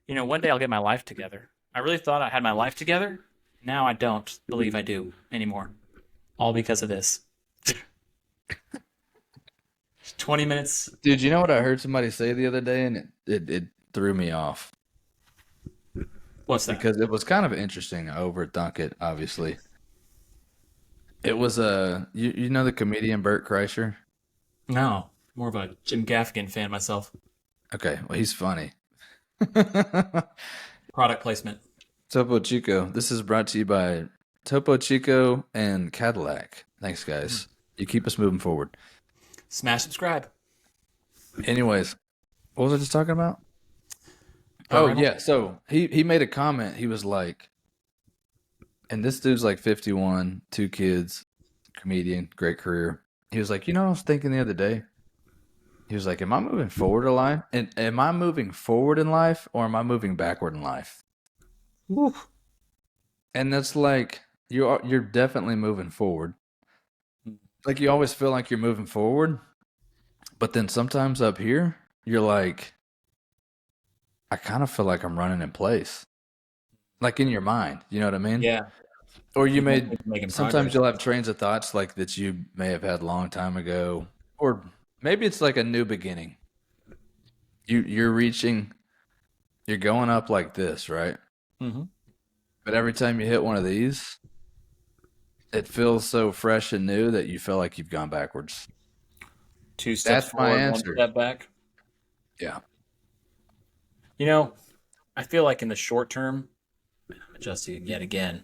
One day I'll get my life together. I really thought I had my life together. Now I don't believe I do anymore. All because of this. 20 minutes. Dude, you know what I heard somebody say the other day, and it threw me off What's that? because it was kind of interesting. I overthunk it, obviously. It was you know the comedian Bert Kreischer? No, more of a Jim Gaffigan fan myself. Okay, well he's funny. Product placement. Topo Chico. This is brought to you by Topo Chico and Cadillac. Thanks, guys. You keep us moving forward. Smash subscribe. Anyways, what was I just talking about? Burt Oh Reynolds. yeah, so he made a comment. He was like, and this dude's like 51, two kids, comedian, great career. He was like, you know what I was thinking the other day? He was like, am I moving forward in life? And am I moving forward in life or am I moving backward in life? Woo. And that's like you're definitely moving forward. Like you always feel like you're moving forward, but then sometimes up here, you're like, I kind of feel like I'm running in place. Like in your mind, you know what I mean? Yeah, Or you you don't may think you're making sometimes progress. you'll have trains of thoughts like that you may have had a long time ago. Or maybe it's like a new beginning. You're going up like this, right? Mm-hmm. But every time you hit one of these, it feels so fresh and new that you feel like you've gone backwards. Two steps That's my forward, one answer. step back. Yeah. You know, I feel like in the short term, adjusting yet again,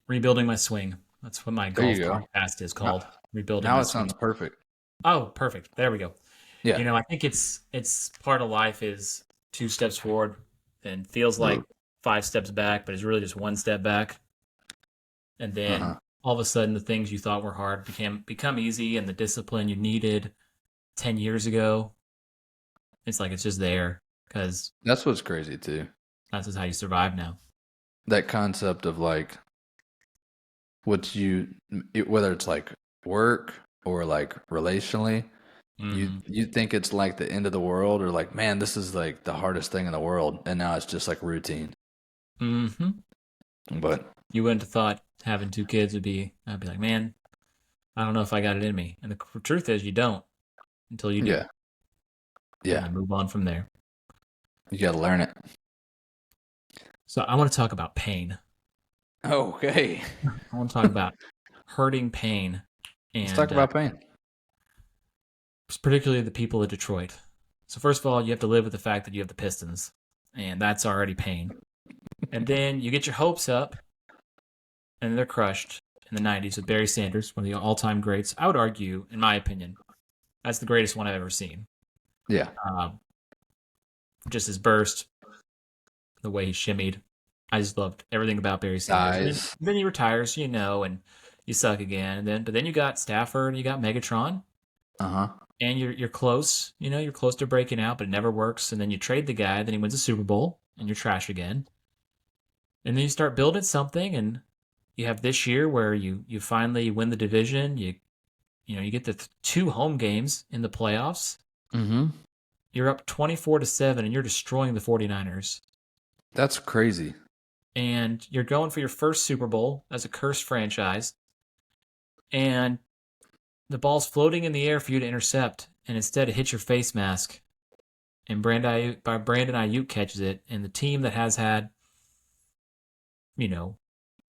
rebuilding my swing. That's what my There you golf go. podcast is Now, called. Rebuilding now my it sounds swing. perfect. Oh, perfect. There we go. Yeah. I think it's part of life is two steps forward and feels like five steps back, but it's really just one step back. And then Uh-huh. all of a sudden the things you thought were hard become easy and the discipline you needed 10 years ago, it's like it's just there because That's what's crazy too. that's just how you survive now. That concept of like whether it's like work or like relationally, Mm-hmm. you think it's like the end of the world or like, man, this is like the hardest thing in the world, and now it's just like routine. Mm-hmm. But You wouldn't have thought having two kids I'd be like, man, I don't know if I got it in me. And the truth is, you don't until you do. yeah, And yeah, you move on from there. you got to learn it. So I want to talk about pain. Okay, I want to talk about hurting pain let's talk and about pain. particularly the people of Detroit. So first of all, you have to live with the fact that you have the Pistons, and that's already pain. And then you get your hopes up, and they're crushed in the '90s with Barry Sanders, one of the all-time greats. I would argue, in my opinion, that's the greatest one I've ever seen. Yeah, Um, just his burst, the way he shimmied. I just loved everything about Barry Sanders. And then, eyes. then he retires, and you suck again. But then you got Stafford and you got Megatron, Uh huh. and you're close. You're close to breaking out, but it never works. And then you trade the guy, then he wins a Super Bowl, and you're trash again. And then you start building something, and you have this year where you finally win the division. You get the two home games in the playoffs. Mm-hmm. You're up 24-7, and you're destroying the 49ers. That's crazy. And you're going for your first Super Bowl as a cursed franchise, and the ball's floating in the air for you to intercept, and instead it hits your face mask, and Brandon Ayuk catches it, and the team that has had, you know,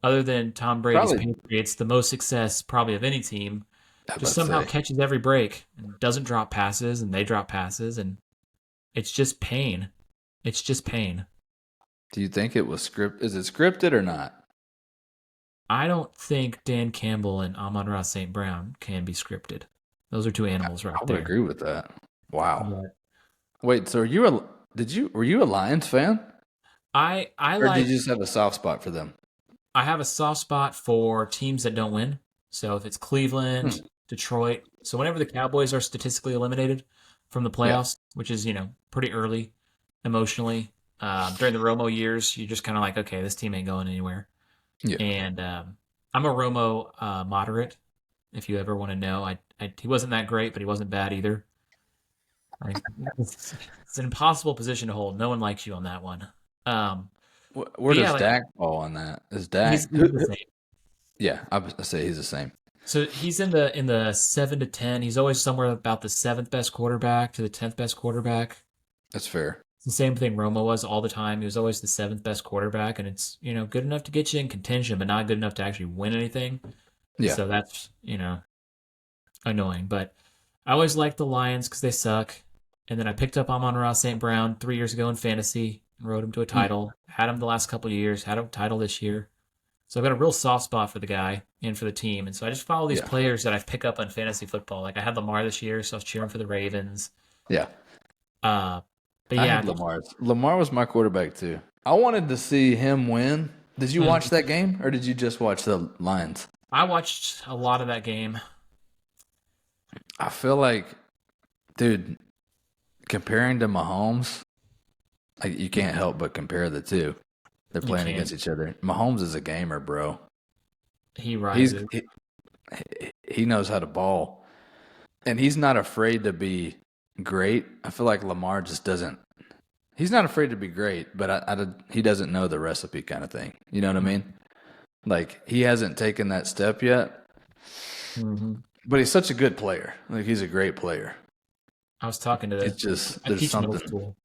other than Tom Brady's Probably, Patriots, the most success probably of any team, I just about to somehow say. catches every break and doesn't drop passes, and they drop passes, and it's just pain. It's just pain. Do you think it was script? Is it scripted or not? I don't think Dan Campbell and Amon-Ra St. Brown can be scripted. Those are two animals I right would there. agree with that. Wow. But Wait, so were you a Lions fan? I Or did like you just have a soft spot for them? I have a soft spot for teams that don't win. So if it's Cleveland, Hmm. Detroit, so whenever the Cowboys are statistically eliminated from the Yeah. playoffs, which is pretty early emotionally, during the Romo years, you're just kind of like, okay, this team ain't going anywhere. Yeah. And I'm a Romo moderate. If you ever want to know, he wasn't that great, but he wasn't bad either. Like, it's an impossible position to hold. No one likes you on that one. Um, Where but yeah, does like Dak fall on that? Is he's, Dak? he's the same. Yeah, I would say he's the same. So he's in the 7 to 10. He's always somewhere about the seventh best quarterback to the 10th best quarterback. That's fair. It's the same thing Romo was all the time. He was always the seventh best quarterback, and it's good enough to get you in contention, but not good enough to actually win anything. Yeah, So that's annoying. But I always liked the Lions because they suck. And then I picked up Amon-Ra St. Brown 3 years ago in fantasy and rode him to a Mm. title. Had him the last couple of years. Had a title this year. So I've got a real soft spot for the guy and for the team. And so I just follow these yeah, players that I've picked up on fantasy football. Like I had Lamar this year, so I was cheering for the Ravens. yeah. Uh, but I yeah, had Lamar. Lamar was my quarterback too. I wanted to see him win. Did you watch that game, or did you just watch the Lions? I watched a lot of that game. I feel like, dude, comparing to Mahomes, like you can't help but compare the two. They're You playing can't. against each other. Mahomes is a gamer, bro. He He's rises. he knows how to ball, and he's not afraid to be great. I feel like Lamar just doesn't. He's not afraid to be great, but he doesn't know the recipe, kind of thing. You know what I mean? Like he hasn't taken that step yet, Mm-hmm. but he's such a good player. Like he's a great player. I was talking to It's just I there's teach middle something. school,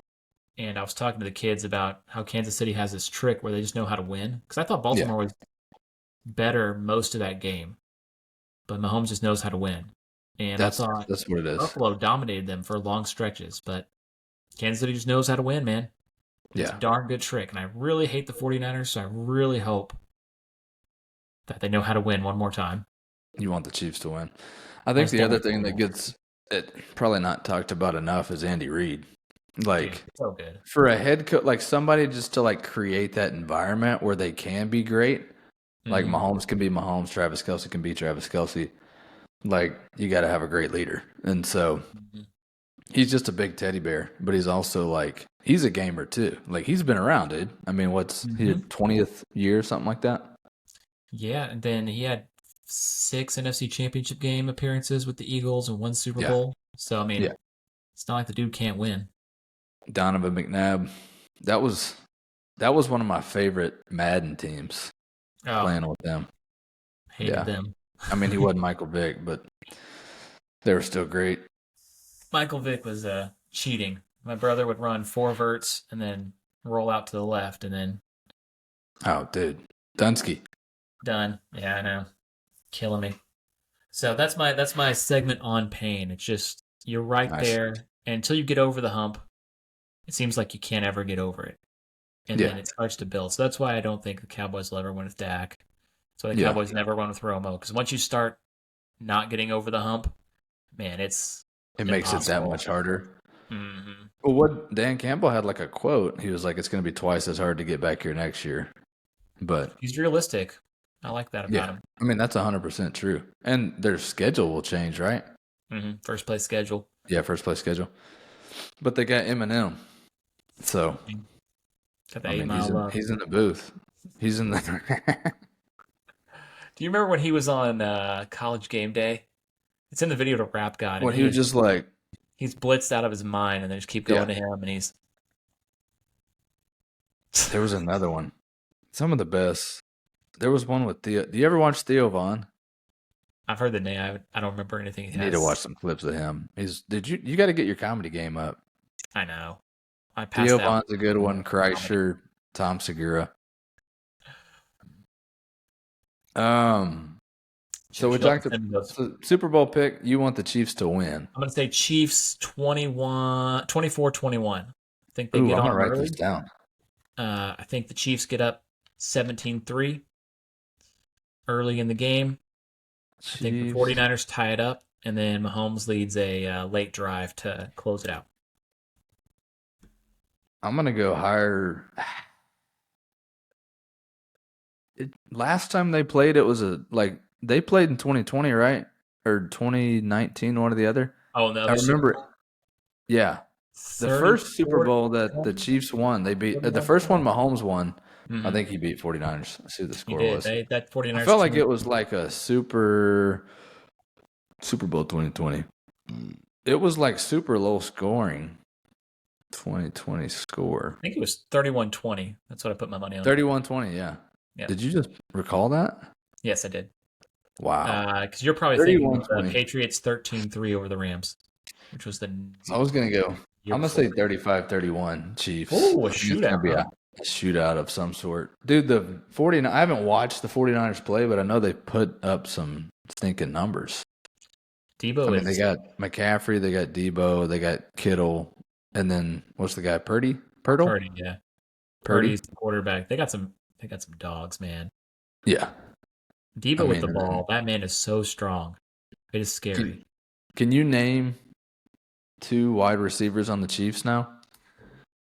and I was talking to the kids about how Kansas City has this trick where they just know how to win. Because I thought Yeah, Baltimore was better most of that game, but Mahomes just knows how to win. And I that's thought that's what it is. Buffalo dominated them for long stretches, but Kansas City just knows how to win, man. And it's a Yeah, darn good trick. And I really hate the 49ers, so I really hope that they know how to win one more time. you want the Chiefs to win. I I think just the don't other want thing that to. gets it probably not talked about enough is Andy Reid. Dude, Like so good. for a head coach, like somebody just to like create that environment where they can be great. Like Mm-hmm. Mahomes can be Mahomes, Travis Kelsey can be Travis Kelsey. Like you got to have a great leader, and so Mm-hmm. he's just a big teddy bear. But he's also like he's a gamer too. Like he's been around, dude. I mean, what's his Mm-hmm. 20th year, something like that? Yeah, and then he had 6 NFC Championship game appearances with the Eagles and one Super Yeah, Bowl. So I yeah. mean, it's not like the dude can't win. Donovan McNabb. That was that was one of my favorite Madden teams Oh, playing with them. hated Yeah, them. I mean he wasn't Michael Vick, but they were still great. Michael Vick was cheating. My brother would run 4 verts and then roll out to the left and then Oh, dude, Dunsky. done. Yeah, I know. Killing me. So that's my segment on pain. It's just you're right Nice. there, and until you get over the hump, it seems like you can't ever get over it. And Yeah, then it starts to build. So that's why I don't think the Cowboys will ever win with Dak. That's why the yeah. Cowboys never won with Romo. Because once you start not getting over the hump, man, it's It makes it that impossible. much harder. Hmm. Well, what Dan Campbell had like a quote. He was like, "It's going to be twice as hard to get back here next year." But He's realistic. I like that about yeah, him. I mean that's 100% true. And their schedule will change, right? First place schedule. Yeah, first place schedule. But they got Eminem, so Got the I eight mean mile love. he's in the booth. He's in the. Do you remember when he was on College Game Day? It's in the video to Rap God, and when he was just like, he's blitzed out of his mind, and they just keep yeah, going to him, and he's there was another one. Some of the best. There was one with Theo. Do you ever watch Theo Vaughn? I've heard the name. I don't remember anything he You need to has. watch some clips of him. You got to get your comedy game up. I know. I Theo passed out. Vaughn's a good one. Kreischer, Tom Segura. Um, so we She'll have talked to about send me those. so Super Bowl pick. You want the Chiefs to win. I'm going to say Chiefs 21, 24-21. I think they Ooh, get I'm on gonna them write this early. down. I think the Chiefs get up 17-3 early in the game. I think the Chiefs. 49ers tie it up, and then Mahomes leads a late drive to close it out. I'm gonna go higher. Last time they played, it was they played in 2020, right? Or 2019, one or the other. Oh, no, I the Super remember it. Bowl? Yeah, the first Super 34 Bowl that the 20, Chiefs won, they beat the 41. first one Mahomes won. I Mm-hmm. think he beat 49ers. Let's see what the He score did. was. That I 49ers felt like team. it was like a Super Bowl 2020. It was like super low scoring. 2020 score. I think it was 31-20. That's what I put my money on. 31-20, yeah. Yeah. Did you just recall that? Yes, I did. Wow. Because you're probably thinking of the 31-20. Patriots 13-3 over the Rams, which was the I was going to go. year I'm going to say before. 35-31 Chiefs. Oh, a I think it's going to shootout, be huh? a shootout of some sort. Dude, the 49 I haven't watched the 49ers play, but I know they put up some stinking numbers. I Debo mean, they is got McCaffrey, they got Debo, they got Kittle, and then what's the guy? Purdy? Purtle? Purdy, yeah. Purdy? Purdy's the quarterback. They got some dogs, man. Yeah. I Debo with mean, the and then ball, that man is so strong. It is scary. can you name two wide receivers on the Chiefs now?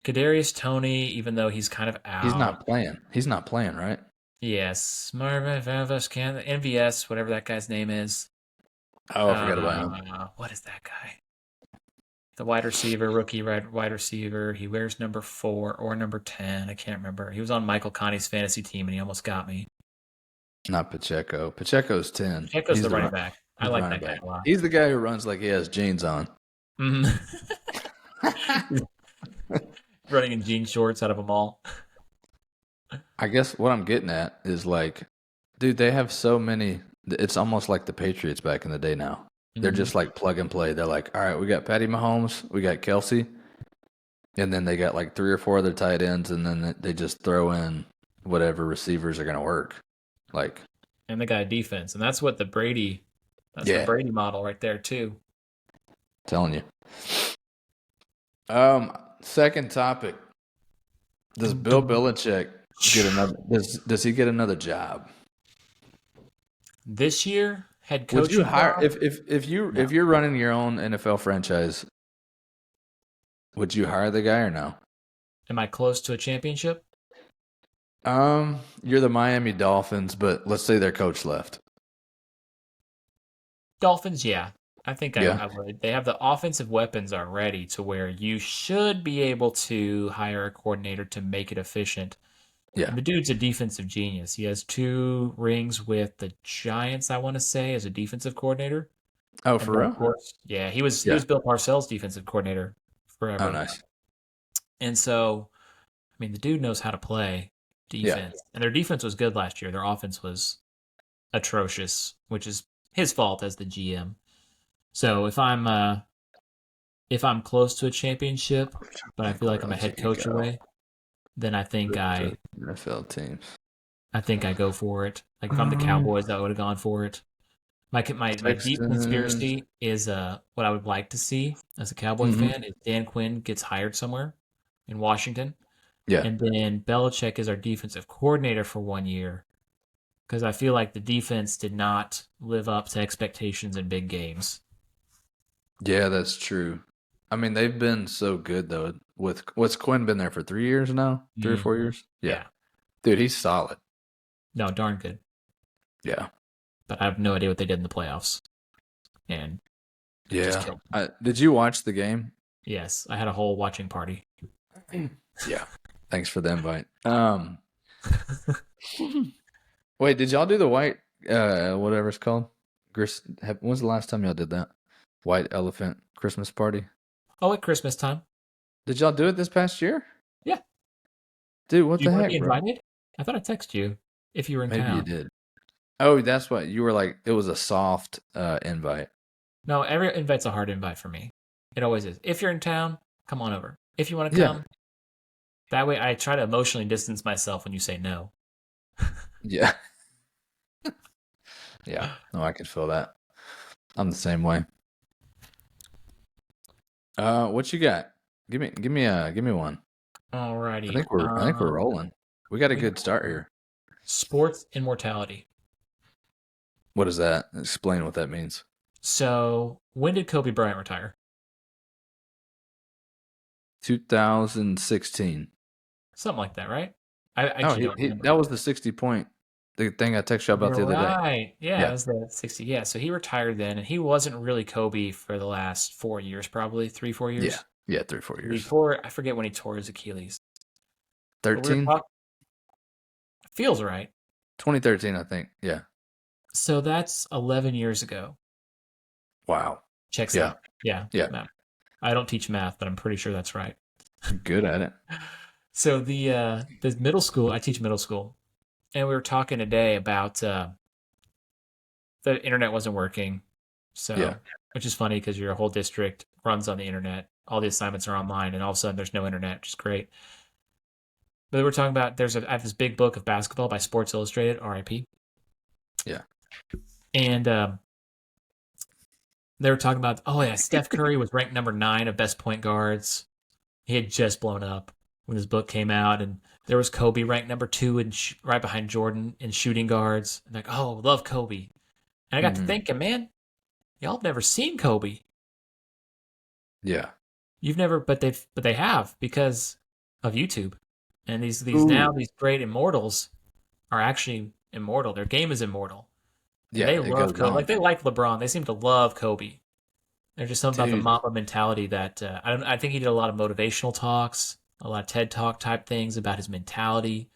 Kadarius Toney, even though he's kind of He's out. not playing. He's not playing, right? Yes, Marvin MVS, whatever that guy's name is. Oh, I forgot about him. What is that guy? The wide receiver, rookie wide receiver. He wears number 4 or number 10. I can't remember. He was on Michael Connie's fantasy team, and he almost got me. Not Pacheco. Pacheco's 10. Pacheco's the running back. I He's the like running that guy back. a lot. He's the guy who runs like he has jeans on. Mhm. Running in jean shorts out of a mall. I guess what I'm getting at is like, dude, they have so many. It's almost like the Patriots back in the day now. They're Mhm. just like plug and play. They're like, all right, we got Patty Mahomes, we got Kelsey, and then they got like 3 or 4 other tight ends, and then they just throw in whatever receivers are going to work. Like, And they got a defense, and that's the Brady model right there too. telling you. Second topic. Does Bill Belichick get another? Does he get another job? This year, head Would you coaching hire job? if No. you're running your own NFL franchise? Would you hire the guy or no? Am I close to a championship? You're the Miami Dolphins, but let's say their coach left. Dolphins, yeah. I think I, Yeah, I would. They have the offensive weapons already to where you should be able to hire a coordinator to make it efficient. yeah. And the dude's a defensive genius. He has 2 rings with the Giants, I want to say, as a defensive coordinator. Oh, And for then, of real? course, yeah, he was Yeah. Bill Parcells' defensive coordinator Oh, forever. nice. And so, I mean, the dude knows how to play Yeah, defense. And their defense was good last year. Their offense was atrocious, which is his fault as the GM. So if I'm close to a championship, but I like feel like where I'm a else you head could coach go? away, then I think The I NFL teams. I think I go for it. Like if I'm the Cowboys, I would have gone for it. My deep Texans. conspiracy is what I would like to see as a Cowboy Hmm. fan is Dan Quinn gets hired somewhere in Washington, Yeah, and then Belichick is our defensive coordinator for 1 year because I feel like the defense did not live up to expectations in big games. yeah, that's true. I mean, they've been so good though. With what's Quinn been there for 3 years now? 3 or 4 years? Yeah, Yeah, dude, he's solid. no, darn good. Yeah, But I have no idea what they did in the playoffs, and just yeah. killed. Did you watch the game? Yes, I had a whole watching party. Yeah. Thanks for the invite. Wait, did y'all do the white whatever it's called? When's the last time y'all did that? White elephant Christmas party? Oh, at Christmas time. Did y'all do it this past year? Yeah. Dude, what Do you the want to heck, be bro? invited? I thought I'd text you if you were in Maybe you town. did. Oh, that's what you were like. It was a soft invite. No, every invite's a hard invite for me. It always is. If you're in town, come on over. If you want to Yeah. come, that way I try to emotionally distance myself when you say no. Yeah. Yeah. No, I can feel that. I'm the same way. What you got? Give me one. Alrighty. I think we're rolling. We got a We good start here. sports and mortality. What is that? Explain what that means. So, when did Kobe Bryant retire? 2016. Something like that, right? I Oh, actually don't remember. that was the 60-point the thing I texted you about the You're other day. right. Yeah, it Yeah. was the 60. Yeah, so he retired then, and he wasn't really Kobe for the last 4 years, probably 3, 4 Yeah. years. Yeah, 3-4 years. Before, I forget when he tore his Achilles. But we were 13? talking, feels right. 2013, I think. Yeah. So that's 11 years ago. Wow. Checks Yeah. out. Yeah. Yeah. Math. I don't teach math, but I'm pretty sure that's right. Good at it. So the middle school, I teach middle school, and we were talking today about the internet wasn't working. Yeah. So, which is funny because your whole district runs on the internet. All the assignments are online, and all of a sudden there's no internet, which is great. But we're talking about I have this big book of basketball by Sports Illustrated, RIP, Yeah. and they were talking about, oh yeah, Steph Curry was ranked number 9 of best point guards. He had just blown up when his book came out, and there was Kobe ranked number 2 and right behind Jordan in shooting guards. And like, oh, love Kobe. And I got to Hmm. thinking, man, y'all have never seen Kobe. Yeah. You've never, but they have because of YouTube. And Ooh. these great immortals are actually immortal. Their game is immortal, and Yeah. they It love goes Kobe. Like on. they like LeBron. They seem to love Kobe. There's just something about the Dude. Mamba mentality that I don't. I think he did a lot of motivational talks, a lot of TED Talk type things about his mentality.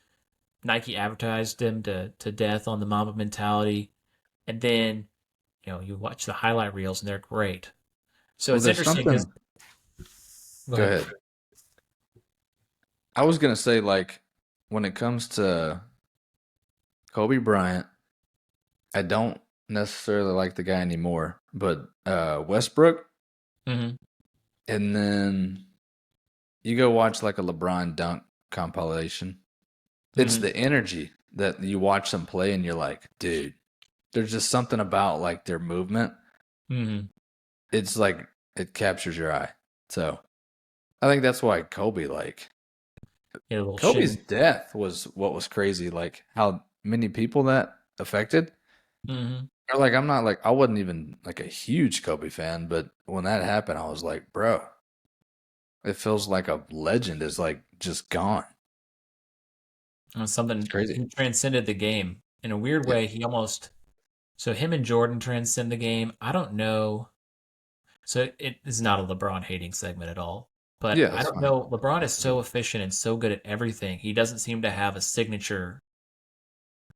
Nike advertised him to death on the Mamba mentality, and then you watch the highlight reels and they're great. So Well, it's there's interesting because something. go Go ahead. ahead. I was gonna say, like, when it comes to Kobe Bryant, I don't necessarily like the guy anymore, but Westbrook, Hmm. and then you go watch like a LeBron dunk compilation. It's Hmm. the energy that you watch them play, and you're like, dude, there's just something about like their movement. Hmm. It's like it captures your eye. So I think that's why Get a little Kobe's shimmy. death was what was crazy. Like how many people that affected. Hmm. Or like I'm not like I wasn't even like a huge Kobe fan, but when that happened, I was like, bro, it feels like a legend is like just gone. It's Something crazy. he transcended the game in a weird Yeah. way. He almost so him and Jordan transcend the game. I don't know. So it is not a LeBron hating segment at all. But Yeah, I that's don't fine. know. LeBron is so efficient and so good at everything. He doesn't seem to have a signature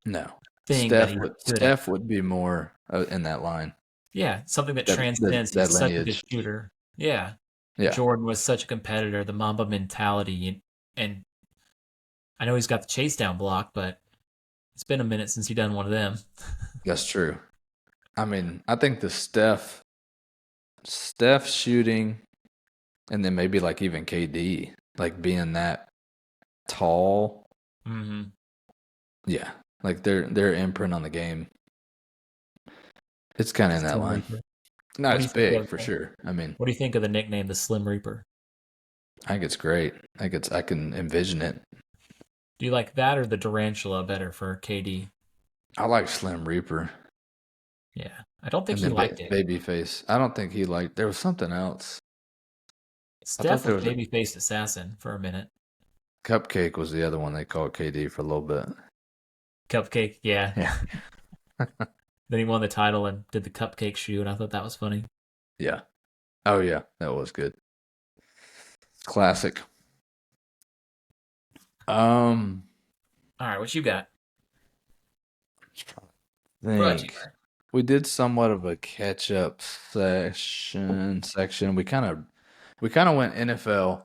No. thing that he's good at. Steph would be more in that line. Yeah, something that That transcends. that He's such a good lineage. shooter. Yeah. Yeah. Jordan was such a competitor, the Mamba mentality. And I know he's got the chase down block, but it's been a minute since he done one of them. That's true. I mean, I think the Steph shooting and then maybe like even KD, like being that tall. Hmm. Yeah. Like their imprint on the game. It's kind of in that Slim line. Reaper. No, What do it's you think big of for sure. I mean, what do you think of the nickname the Slim Reaper? I think it's great. I can envision it. Do you like that or the Durantula better for KD? I like Slim Reaper Yeah. I don't think and he then liked it. Babyface. I don't think he liked. There was something else. I thought Steph there was was a baby-faced assassin for a minute. Cupcake was the other one they called KD for a little bit. Cupcake, yeah. Yeah. Then he won the title and did the cupcake shoe, and I thought that was funny. Yeah. Oh yeah, that was good. Classic. Um, All right, what you got? Brought to you think we did somewhat of a catch up section. We kind of went NFL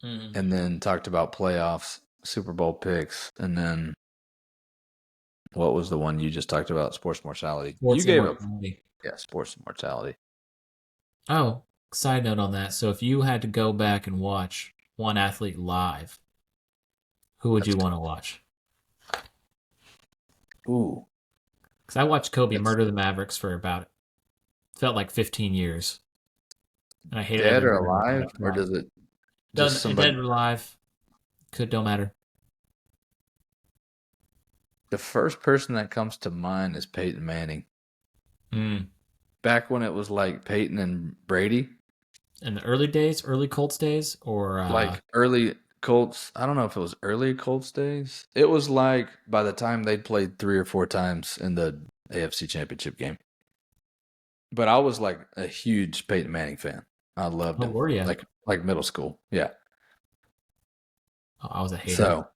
by and then talked about playoffs, Super Bowl picks, and then what was the one you just talked about? Sports mortality. You Sports gave a Immortality. yeah, sports mortality. Oh, side note on that. So if you had to go back and watch one athlete live, who would That's you want to watch? ooh, Because I watched Kobe that's murder the Mavericks for about felt like 15 years, and I hated dead every or minute of alive, it. or Live. does it just Doesn't somebody? dead or alive could don't matter. The first person that comes to mind is Peyton Manning. Mm. Back when it was like Peyton and Brady, In the early days, early Colts days, or like early Colts. I don't know if it was early Colts days. It was like by the time they'd played 3 or 4 times in the AFC Championship game. But I was like a huge Peyton Manning fan. I loved oh, him, were you? like middle school. Yeah. Oh, I was a hater. So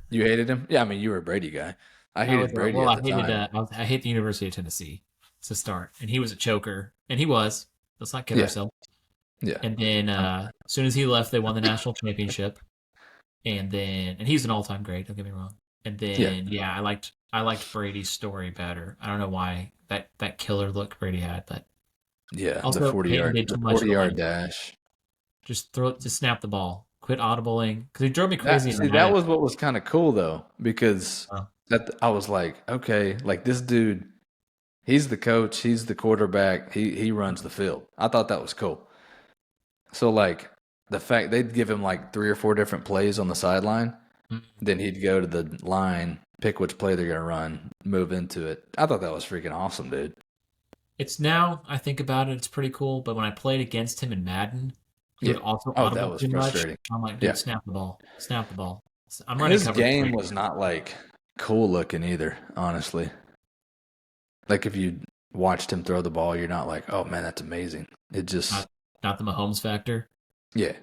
you hated him? Yeah, I mean you were a Brady guy. I I was hated Brady well. at I the hated. time. I hate the University of Tennessee to start, and he was a choker, and he was. Let's not kid Yeah. ourselves. Yeah. And then as soon as he left, they won the national championship. And he's an all-time great. Don't get me wrong. And Yeah. then yeah, I liked Brady's story better. I don't know why that killer look Brady had, but Yeah. The also 40 Peyton yard, did the too much 40 of the yard like dash. just snap the ball, quit audibling because he drove me crazy That in see, that Madden. was what was kind of cool though, because Oh, that I was like, okay, like this dude, he's the coach, he's the quarterback, he runs the field. I thought that was cool. So like the fact they'd give him like 3 or 4 different plays on the sideline, mm. then he'd go to the line, pick which play they're gonna run, move into it. I thought that was freaking awesome, dude. It's now I think about it, it's pretty cool. But when I played against him in Madden, he would Yeah. also Oh, that audible was too much. frustrating. I'm like, Yeah. dude, snap the ball, snap the ball. I'm running His coverage game three. was not like cool looking either, honestly. Like if you watched him throw the ball, you're not like, oh man, that's amazing. It just, Not the Mahomes factor. yeah.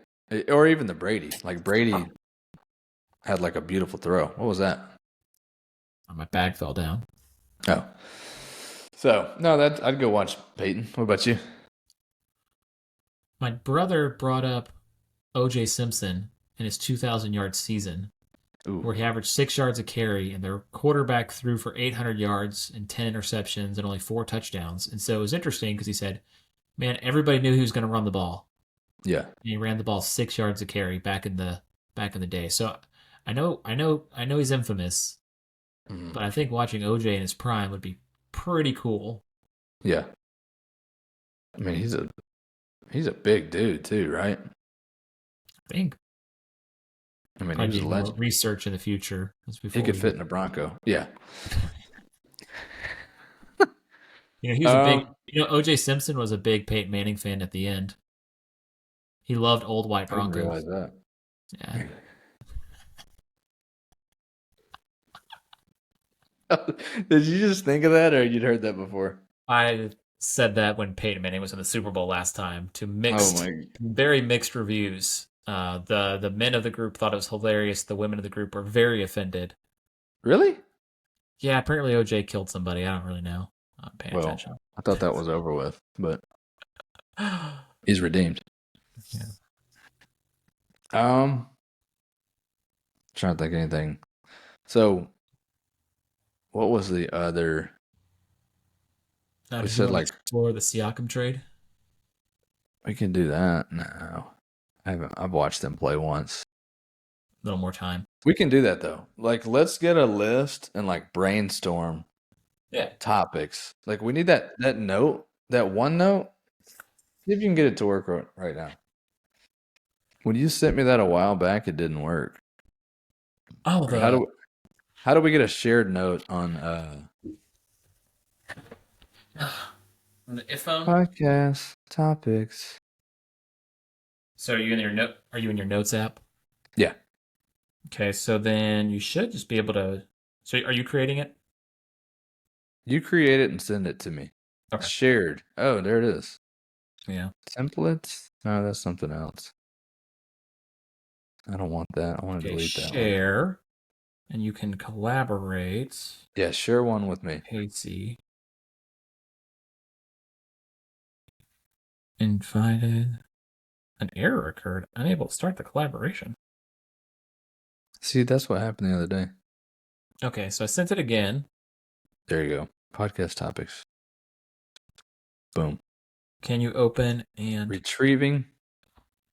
Or even the Brady. Like Brady had like a beautiful throw. What was that? My bag fell down. Oh. So, no, that I'd go watch Peyton. What about you? My brother brought up O.J. Simpson in his 2,000-yard season, Ooh. where he averaged 6 yards a carry, and their quarterback threw for 800 yards and 10 interceptions and only 4 touchdowns. And so it was interesting because he said, "Man, everybody knew he was going to run the ball, Yeah. and he ran the ball 6 yards a carry back in the day." So I know he's infamous, Mhm. but I think watching O.J. in his prime would be pretty cool. Yeah. I mean, he's a big dude too, right? I think I mean, he probably was a need more legend. research in the future. That's He before could we fit get. in a Bronco. Yeah. He was a big. Um, O.J. Simpson was a big Peyton Manning fan at the end. He loved old white I didn't realize Broncos. that. Yeah. Did you just think of that, or you'd heard that before? I said that when Peyton Manning was in the Super Bowl last time to Oh mixed, my! very mixed reviews. The men of the group thought it was hilarious. The women of the group were very offended. Really? Yeah, apparently OJ killed somebody. I don't really know. I'm not paying Well, attention. I thought that was over with, but Yeah. he's redeemed. Um, trying to think of anything. So, what was the other? Now, We did you said want to like explore the Siakam trade? we can do that. No, I haven't. I've watched them play once. A little more time. We can do that though. Like, let's get a list and like brainstorm Yeah. topics. Like, we need that note, that one note. See if you can get it to work right now. When you sent me that a while back, it didn't work. Oh, Or the how do we get a shared note on on the iPhone. podcast topics? So are you in your notes app? Yeah, Okay, so then you should just be able to. So are you creating it? you create it and send it to me. Okay. Shared. Oh, there it is. Yeah. Templates. No, that's something else. I don't want that. I want to Okay, delete that one. share, and you can collaborate. Yeah, share one with me. Casey invited. An error occurred. Unable to start the collaboration. See, that's what happened the other day. Okay, so I sent it again. There you go. Podcast topics. Boom. Can you open and Retrieving.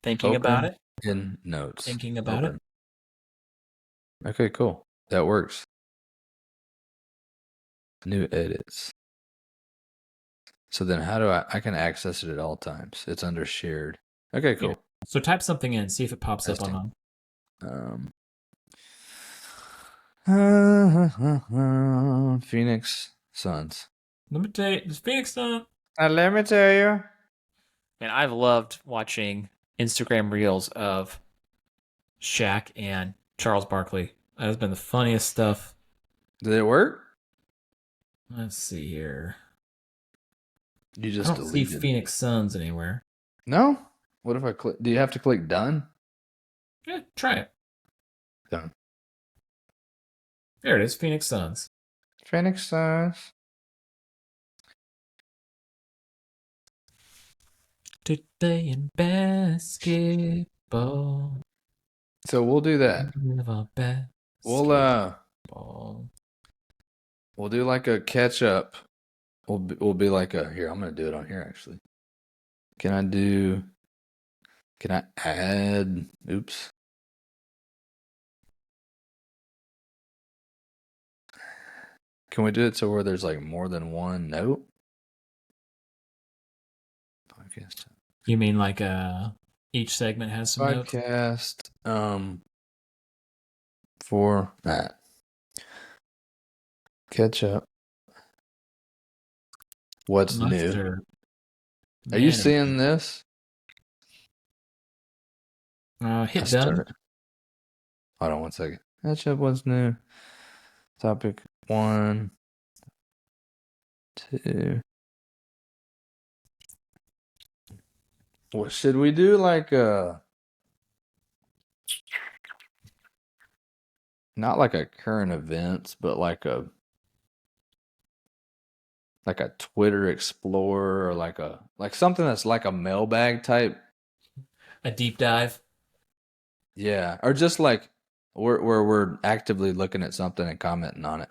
thinking about Open it? in notes. Thinking about it? Open. Okay, cool. That works. New edits. So then how do I can access it at all times. It's under shared. Okay, Yeah. cool. So type something in, see if it pops up Testing. on. Phoenix Suns. Let me tell you, this Phoenix Sun. Let me tell you. Man, I've loved watching Instagram reels of Shaq and Charles Barkley. That has been the funniest stuff. Did it work? Let's see here. You I just don't see deleted. Phoenix Suns anywhere. No? What if I click? Do you have to click done? Yeah, try it. Done. There it is, Phoenix Suns. Phoenix Suns. to playing basketball. So we'll do that. We'll Basketball. we'll do like a catch up. We'll be like a here. I'm gonna do it on here actually. Can I add? Oops. Can we do it so where there's like more than one note? Podcast. You mean like each segment has some notes? Podcast. For that. Catch up. What's new? Mustard. Are you Man, seeing this? hit I done. started. Hold on one second. Catch up. What's new? Topic 1, 2. What should we do? Like not like a current events, but like a Twitter Explorer or like something that's like a mailbag type. A deep dive. Yeah, or just like where we're actively looking at something and commenting on it.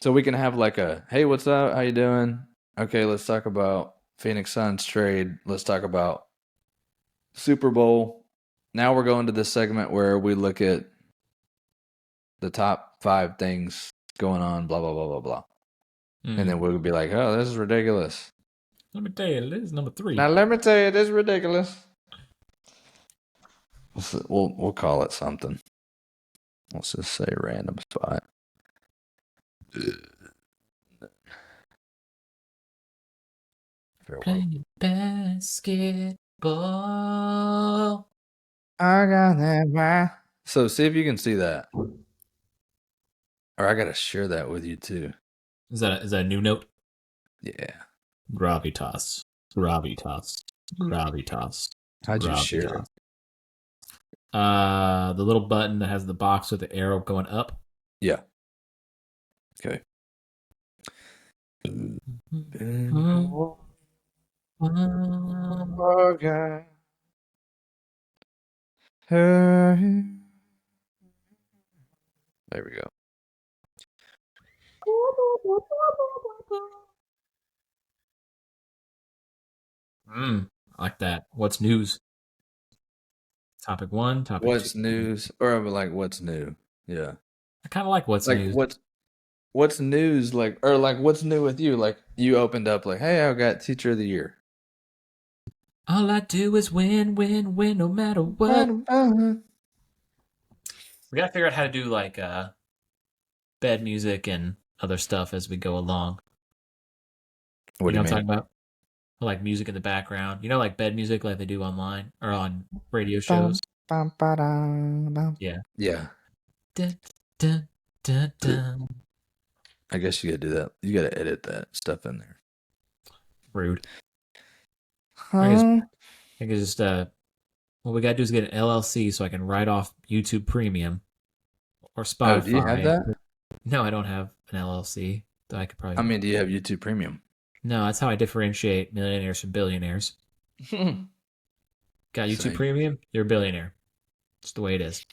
So we can have like a, hey, what's up? How you doing? Okay, let's talk about Phoenix Suns trade. Let's talk about Super Bowl. Now we're going to this segment where we look at the top 5 things going on, blah, blah, blah, blah, blah. And then we'll be like, oh, this is ridiculous. Let me tell you, this is number 3. Now let me tell you, this is ridiculous. We'll call it something. Let's just say random spot. Playing basketball. I got that right. So see if you can see that. Or I gotta share that with you too. Is that a new note? Yeah. Gravitas. Gravitas. Gravitas. How'd you share it? The little button that has the box with the arrow going up. Yeah. Okay. There we go. I like that. What's news? Topic 1, topic 2. What's news? Or like what's new? Yeah. I kind of like what's Like news. what's news? Like or like what's new with you? Like you opened up like, hey, I got teacher of the year. All I do is win, win, win, no matter what. We gotta figure out how to do like bed music and other stuff as we go along. What do you know what I'm mean? talking about? Like music in the background. You know, like bed music like they do online or on radio shows. Yeah. Yeah. Dun, dun, dun, dun. I guess you gotta do that. You gotta edit that stuff in there. Rude. I could just what we gotta do is get an LLC so I can write off YouTube Premium or Spotify. Oh, do you have that? No, I don't have an LLC. Though I could probably. I mean, do you have YouTube Premium? No, that's how I differentiate millionaires from billionaires. Got YouTube Same. Premium? You're a billionaire. It's the way it is.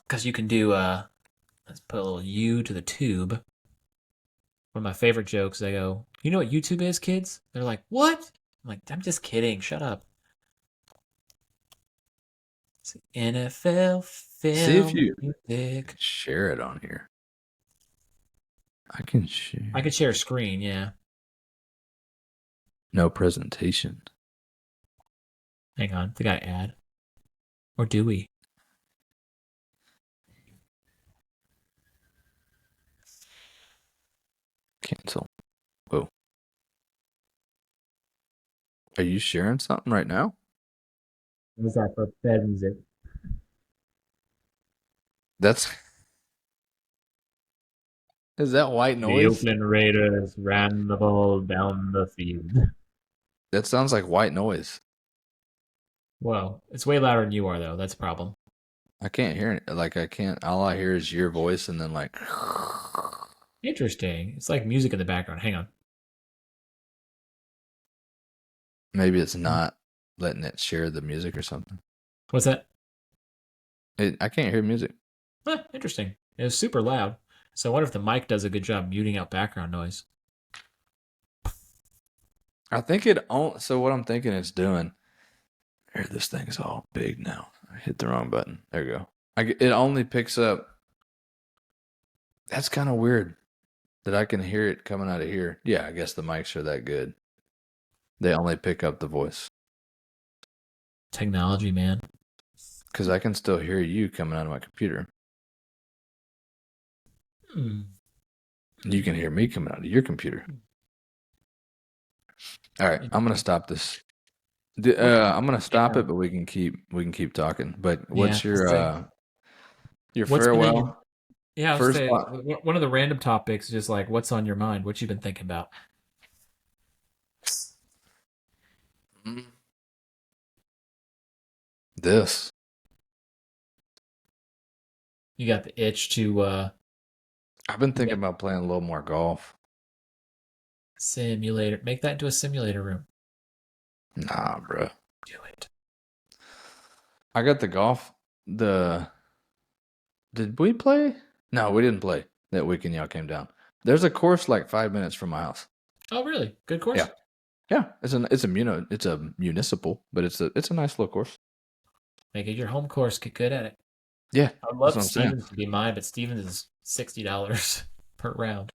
Because you can do, let's put a little U to the tube. One of my favorite jokes, I go, you know what YouTube is, kids? They're like, what? I'm like, I'm just kidding. Shut up. It's NFL film. See if you music. share it on here. I can share. I could share a screen, yeah. No presentation. Hang on. Did I add? Or do we? Cancel. Whoa. Are you sharing something right now? What is that for bed music? Is that white The noise? Oakland Raiders ran the ball down the field. That sounds like white noise. Well, it's way louder than you are, though. That's a problem. I can't hear it. Like I can't. All I hear is your voice, and then like. Interesting. It's like music in the background. Hang on. Maybe it's not letting it share the music or something. What's that? I can't hear music. Interesting. It was super loud. So I wonder if the mic does a good job muting out background noise. I think it. So what I'm thinking it's doing. Here, this thing's all big now. I hit the wrong button. There you go. It only picks up. That's kind of weird that I can hear it coming out of here. Yeah, I guess the mics are that good. They only pick up the voice. Technology, man. Because I can still hear you coming out of my computer. You can hear me coming out of your computer. All right, I'm gonna stop this. I'm gonna stop it, but we can keep talking. But what's your farewell? Yeah, I was First say thought. one of the random topics is just like what's on your mind, what you've been thinking about. This. You got the itch to I've been thinking about playing a little more golf. simulator. Make that into a simulator room. Nah, bro. Do it. I got the golf. Did we play? No, we didn't play that weekend. Y'all came down. There's a course like 5 minutes from my house. Oh, really? Good course. Yeah. It's a municipal, but it's a nice little course. Make it your home course. Get good at it. Yeah, I'd love Stevens to be mine, but Stevens is $60 per round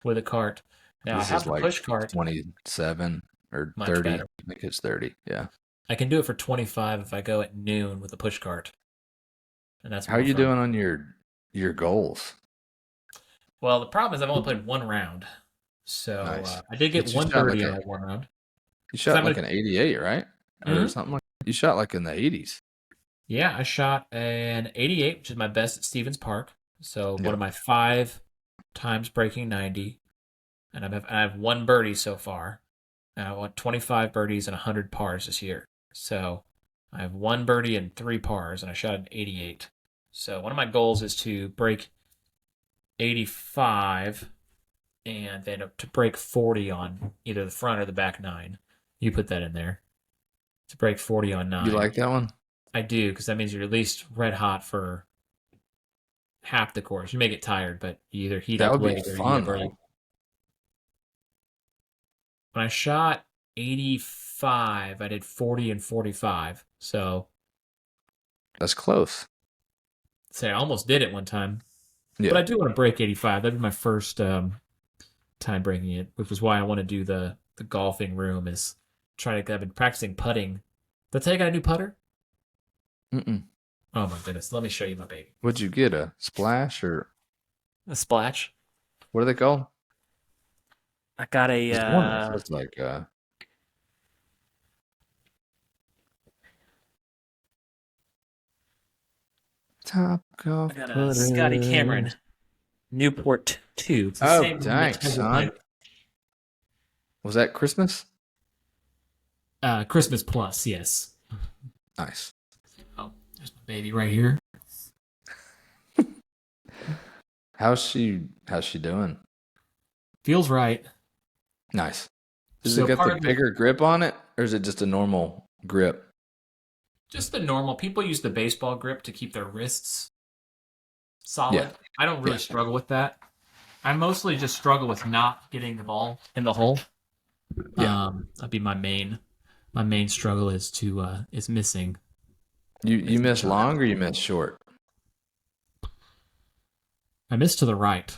with a cart. Now this I have is the like push cart. 27 or Much 30. better. I think it's 30. Yeah. I can do it for 25 if I go at noon with the push cart. And that's how are you doing on your goals? Well, the problem is I've only played one round. So Nice. I did get one birdie on that one round. You shot like an 88, right? Or something like that. You shot like in the 80s. Yeah, I shot an 88, which is my best at Stevens Park. So one of my 5 times breaking 90. And I have one birdie so far. And I want 25 birdies and 100 pars this year. So I have one birdie and 3 pars, and I shot an 88. So one of my goals is to break 85 and then to break 40 on either the front or the back 9. You put that in there. To break 40 on 9. You like that one? I do, because that means you're at least red hot for half the course. You may get tired, but you either heat up late or heat up early. When I shot 85, I did 40 and 45. So that's close. Say I almost did it one time. Yeah. But I do want to break 85. That'd be my first time breaking it, which is why I want to do the golfing room. Is trying to. I've been practicing putting. Did I tell you I got a new putter? Mm-mm. Oh my goodness! Let me show you my baby. What'd you get? A splash or a splash? What are they called? I got a. Looks like Top Golf. I got a Scotty Cameron Newport 2. It's the same thanks, son. Was that Christmas? Christmas Plus, yes. Nice. Oh, there's my baby right here. How's she doing? Feels right. Nice. Does it get the bigger grip on it, or is it just a normal grip? Just the normal. People use the baseball grip to keep their wrists solid. Yeah. I don't really struggle with that. I mostly just struggle with not getting the ball in the hole. Yeah. That'd be my main struggle is missing. You miss long or you miss short? I miss to the right.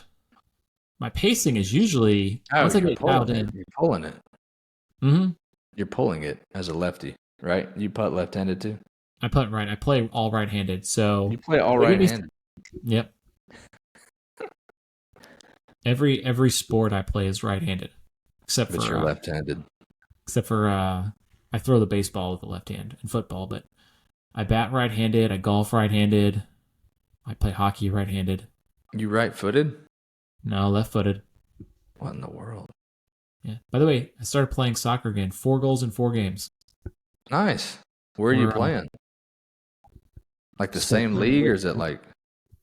My pacing is usually once I get dialed in. You're pulling it. Mm-hmm. You're pulling it as a lefty, right? You putt left-handed too? I putt right. I play all right-handed. So you play all right-handed. Yep. Every sport I play is right-handed, except for you're left-handed. Except for I throw the baseball with the left hand in football, but I bat right-handed. I golf right-handed. I play hockey right-handed. You right-footed? No, left-footed. What in the world? Yeah. By the way, I started playing soccer again. 4 goals in 4 games. Nice. Where are you playing? Like the same league, or is it like?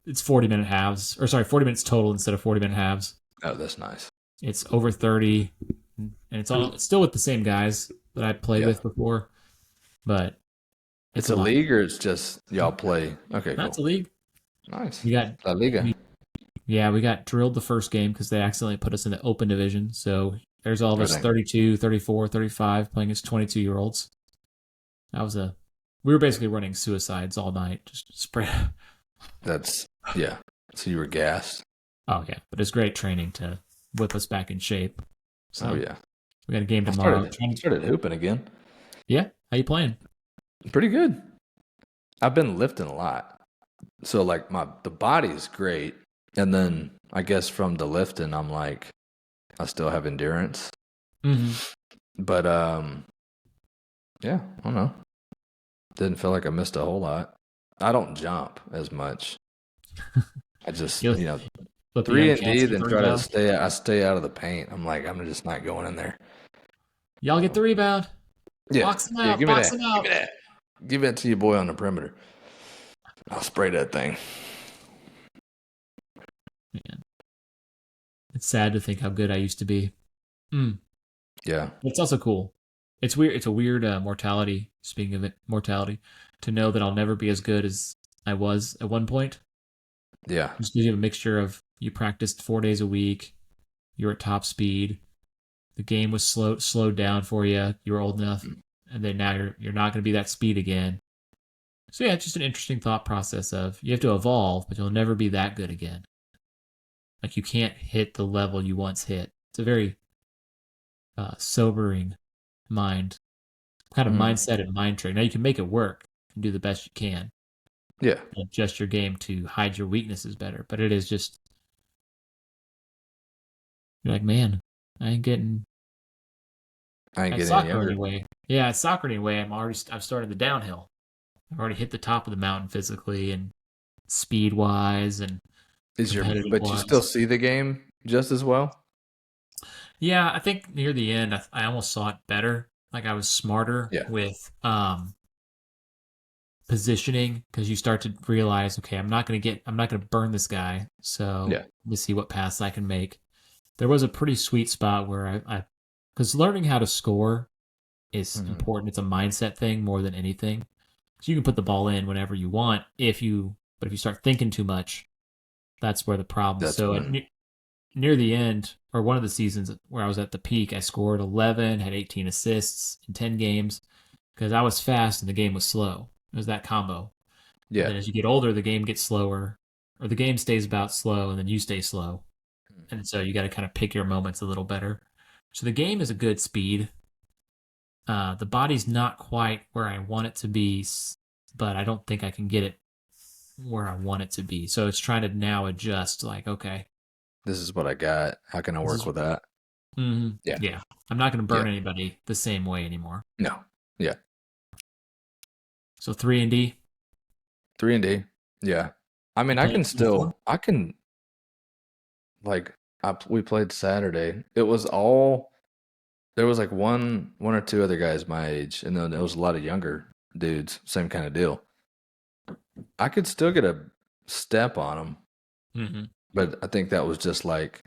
It's 40-minute halves, or sorry, 40 minutes total instead of 40-minute halves. Oh, that's nice. It's over 30, and it's still with the same guys, that I played Yeah. with before, but it's It's a a lot. league or it's just y'all play? Okay, That's cool. a league. Nice. We got La Liga. we Yeah, we got drilled the first game because they accidentally put us in the open division. So there's all of Or us they, 32, 34, 35 playing as 22-year-olds. That was a We were basically running suicides all night, just spread. that's, yeah. So you were gassed. Oh yeah, but it's great training to whip us back in shape. Oh, So yeah. we got a game I tomorrow. started, I started hooping again. Yeah, how you playing? Pretty good. I've been lifting a lot. So like the body is great. And then I guess from the lifting, I'm like, I still have endurance. Mm-hmm. But yeah, I don't know. Didn't feel like I missed a whole lot. I don't jump as much. I just, You let the three young and D, cats get then the try to rebound. stay. I stay out of the paint. I'm like, I'm just not going in there. Y'all get the rebound. Yeah, Box them yeah. out. Give me Box that. them Give me out. that. Give that to your boy on the perimeter. I'll spray that thing. Man, it's sad to think how good I used to be. Mm. Yeah, It's also cool. It's weird. It's a weird mortality. Speaking of it, mortality, to know that I'll never be as good as I was at one point. yeah. Just because you have a mixture of you practiced 4 days a week, you're at top speed, the game was slowed down for you, you were old enough, and then now you're not going to be that speed again. So yeah, it's just an interesting thought process of you have to evolve, but you'll never be that good again. Like you can't hit the level you once hit. It's a very sobering mind kind of Mm. mindset and mind trick. Now you can make it work and do the best you can, Yeah. adjust your game to hide your weaknesses better. But it is just you're like, man, I ain't getting I ain't at getting any soccer younger. anyway. Yeah, at soccer anyway. I've started the downhill. I've already hit the top of the mountain physically and speed wise and competitive But you still wise. see the game just as well? Yeah, I think near the end I almost saw it better. Like I was smarter Yeah. with positioning because you start to realize, okay, I'm not gonna burn this guy. So Yeah. let me see what pass I can make. There was a pretty sweet spot where because learning how to score is Hmm. important. It's a mindset thing more than anything. So you can put the ball in whenever you want but if you start thinking too much, that's where the problem. That's So when. near the end, or one of the seasons where I was at the peak, I scored 11, had 18 assists in 10 games because I was fast and the game was slow. It was that combo. And Yeah. then as you get older, the game gets slower, or the game stays about slow, and then you stay slow. And so you got to kind of pick your moments a little better. So the game is a good speed. The body's not quite where I want it to be, but I don't think I can get it where I want it to be. So it's trying to now adjust. Like, okay, This is what I got. How can I this work is with that? Yeah. yeah. I'm not going to Yeah. burn anybody the same way anymore. No. Yeah. So 3 and D. 3 and D. Yeah. I mean, You playing before? I can, like, we played Saturday. It was all, there was like one or two other guys my age, and then there was a lot of younger dudes, same kind of deal. I could still get a step on them, Mm-hmm. but I think that was just like,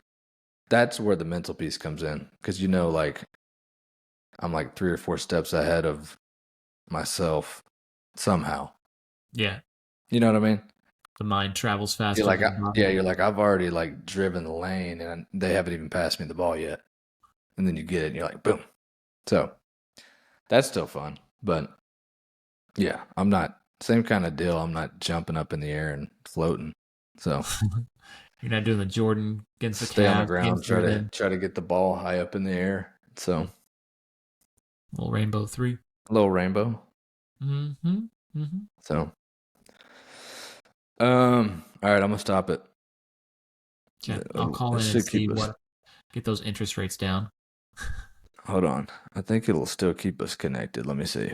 that's where the mental piece comes in. Cause like, I'm like 3 or 4 steps ahead of myself somehow. Yeah, You know what I mean? the mind travels faster than the body. Yeah, you're like, I've already like driven the lane and they haven't even passed me the ball yet. And then you get it and you're like, boom. So that's still fun. But yeah, I'm not, same kind of deal. I'm not jumping up in the air and floating. So You're not doing the Jordan against the stay on the Cavs game ground, seven, try to get the ball high up in the air. So little rainbow three. a little rainbow. Mm-hmm. Mm-hmm. So all right, I'm gonna stop it. Okay, I'll call It in and should see keep us. what get those interest rates down. Hold on. I think it'll still keep us connected. Let me see.